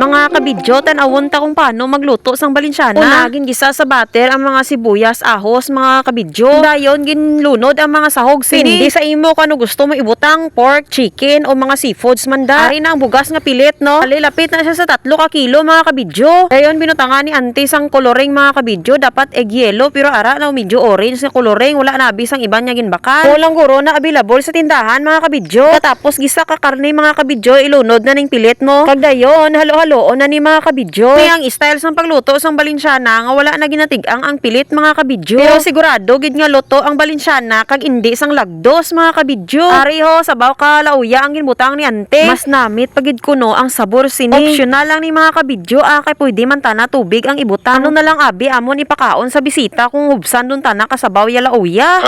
Mga kabidyo, tanawon ta kung paano magluto sang balinsyana. Una, gingisa sa batter ang mga sibuyas, ahos, mga kabidyo. Dayon, ginlunod ang mga sahog. Hindi sa imo kung ano gusto mo ibutang, pork, chicken, o mga seafoods manda. Ari na ang bugas nga pilit, no? Alilapit na siya sa 3 ka kilo, mga kabidyo. Dayon, binutangan ni auntie sang coloring, mga kabidyo. Dapat egg yellow, pero ara na medyo orange na coloring. Wala na abis ang iban niya ginbakan. Walang guro na available sa tindahan, mga kabidyo. Tapos, gisa ka karne, mga kabidyo, ilunod na ning pilit mo. Kagdayon, halo-halo na ni mga kabidyo. Kaya ang style sang pagluto sang balinsyana nga wala na ginatigang ang pilit, mga kabidyo. Pero sigurado gid nga luto ang balinsyana kag indi sang lagdos, mga kabidyo. Ari ho, sabaw ka lauya ang ginbutang ni ante. Mas namit pagid kuno ang sabor sini. Optional lang ni mga kabidyo, kay pwede man tana tubig ang ibutang. Ano na lang abi amon ipakaon sa bisita kung hubsan dun tana kasabaw ya lauya.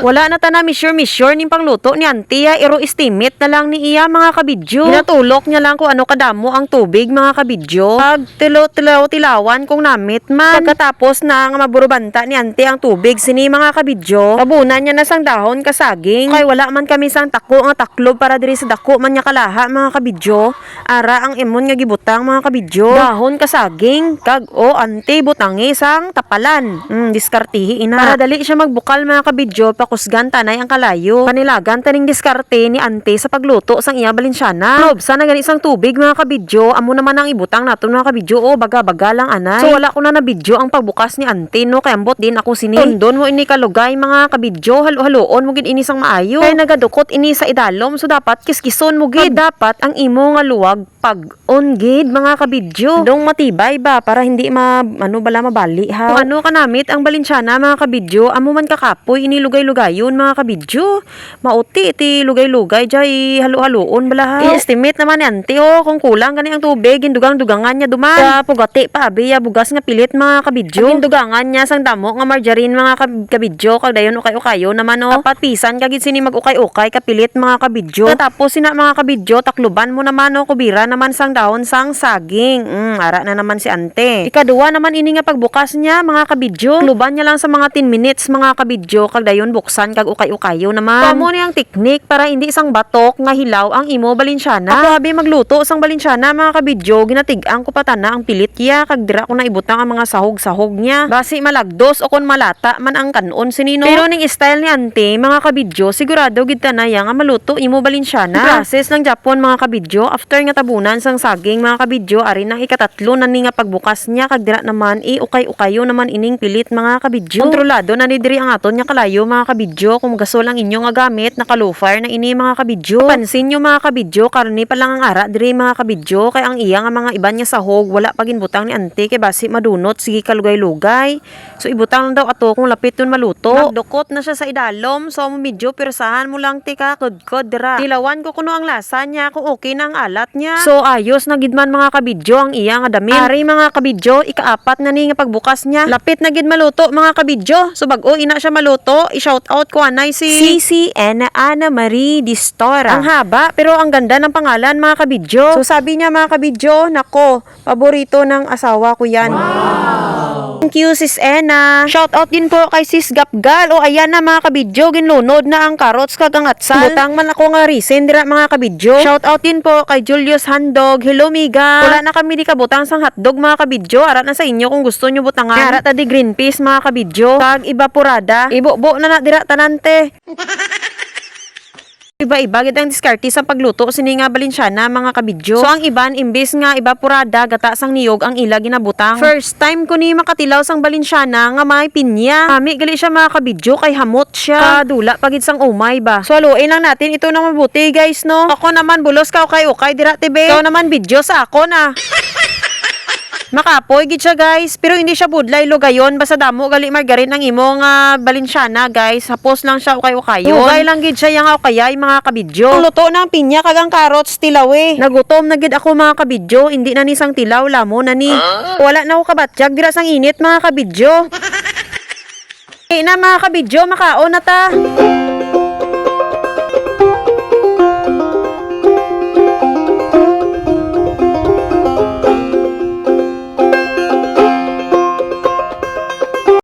Wala na tana sure ning pangluto ni ante, iro estimate na lang ni iya, mga kabidyo. Ginatulok niya lang kung ano kadamo ang tubig, mga kabidyo. Pag tilawan kung namit man. Pagkatapos na nga maburubanta ni ante ang tubig sini, mga kabidyo, tabunan niya na sang dahon kasaging. Kay wala man kami sang tako nga taklob para diri sa dako man niya kalaha, mga kabidyo. Ara ang imon nga gibutang, mga kabidyo. Dahon kasaging kag ante butangi sang tapalan. Diskartihi ina. Para dali siya magbukal, mga kabidyo, pakusgan tanay ang kalayo. Panilagan taning diskarte ni ante sa pagluto sang iya balinsyana. Nobsa na gani sang tubig, mga kabidyo, amo naman ang ibutang naton, mga kabidyo, baga-baga lang anay. So wala ko na video ang pagbukas ni ante, no, kay ambot din ako sini. Tundon mo ini kalugay, mga kabidyo, halo-haloon mo gid ini sang maayo. Kay nagadukot ini sa idalom, so dapat kiskison mo gid. Dapat ang imo nga luwag pag-on gid, mga kabidyo. Dong matibay ba para hindi mabali ha. Kung ano kanamit ang balinsyana, mga kabidyo, amo man kakapoy ini lugay-lugayon, mga kabidyo. Mauti iti lugay-lugay jay halo-haloon bala ha. I-estimate naman ni ante, kung kulang gani ang tubig, gindugang-dugangan niya duman. Sa pugati pa abi bugas nga pilit, mga kabidyo. Gindugangan niya sang damo nga margarine, mga kabidyo, kag dayon ukay-ukayo naman, dapat pisan kagid sini mag-ukay-ukay kapilit, mga kabidyo. Tapos sina, mga kabidyo, takluban mo naman, kubira naman sang dahon sang saging. Ara na naman si ante. Ikaduwa naman ini nga pagbukas niya, mga kabidyo. Takluban niya lang sa mga 10 minutes, mga kabidyo, kag dayon buksan kag ukay-ukayo naman. Pamo ni ang teknik para hindi isang batok nga hilaw ang imo balinsyana. Ako abi magluto sang balinsyana, mga kabidyo, ginatigang ko patana ang pilit kiya kag dira ko na ibutang ang mga sahog-sahog niya. Basi malagdos o kon malata man ang kanon sinino. Pero ning style ni ante, mga kabidyo, sigurado gid tanaya nga maluto imo balinsyana. Process ng Japon, mga kabidyo, after nga tabunan sang saging, mga kabidyo, ari nang ikatatlo na ni nga pagbukas niya kag dira naman ukay-ukayo naman ining pilit, mga kabidyo. Kontrolado na ni diri ang aton nga kalayo, mga kabidyo, kung gasol ang inyo nga gamit na kalufar na ini, mga kabidyo. Pansin nyo, mga kabidyo, karni pa lang ang ara diri, mga kabidyo, kay ang iya nga mga iban niya sahog wala pa ginbutang ni ante kay basi madunot sige kalugay-lugay. So ibutang lang daw ato kung lapit yun maluto. Nagdukot na siya sa idalom, so medyo pirsahan mo lang tika kod dira. Tilawan ko kuno ang lasa niya kung okay na ang alat niya. So ayos na gid man, mga kabidyo, ang iya nga damin. Ari, mga kabidyo, ikaapat na ni nga pagbukas niya. Lapit na gid maluto, mga kabidyo. So bag-o ina siya maluto, i-shout out ko anay si Ana Marie Distora. Ang haba pero ang ganda ng pangalan, mga kabidyo. So sabi niya, mga kabidyo, nako, paborito ng asawa ko yan. Wow! Thank you, sis Ena. Shout out din po kay sis Gapgal. O ayan na, mga kabidyo, ginlunod na ang carrots kag ang atsal. Butang man ako nga reason dira, mga kabidyo. Shout out din po kay Julius Handog. Hello, miga. Wala na kami di kabutang sang hotdog, mga kabidyo. Ara na sa inyo kung gusto nyo butangan. Ara ta di green peas, mga kabidyo. Kag ibapurada. Ibo-bo na dira tanante. Iba-iba gid ang diskarte sa pagluto sini nga balinsyana, mga kabidyo. So ang iban imbes nga ibapurada gata sang niyog ang ila ginabutang. First time ko ni makatilaw sang balinsyana nga may pinya. Kami gali siya, mga kabidyo, kay hamot siya. Kadula pagid sang umay ba. So haluin lang natin ito nang mabuti, guys, no. Ako naman bulos ka ukay dira tibe. Ikaw naman video sa ako na. Makapoy gid siya, guys, pero hindi siya budlay lugayon, basta damo gali margarine ang imo nga balinsyana, guys. Hapos lang siya ukay-ukayon. Ugay lang gid siya yang ukayay, mga kabidyo. Ang luto ng pinya kag ang carrots tilaw. Nagutom na gid ako, mga kabidyo, hindi na ni sang tilaw lamo na ni. Wala na ako kabatjag dira sang init, mga kabidyo. Na, mga kabidyo, makaon na ta.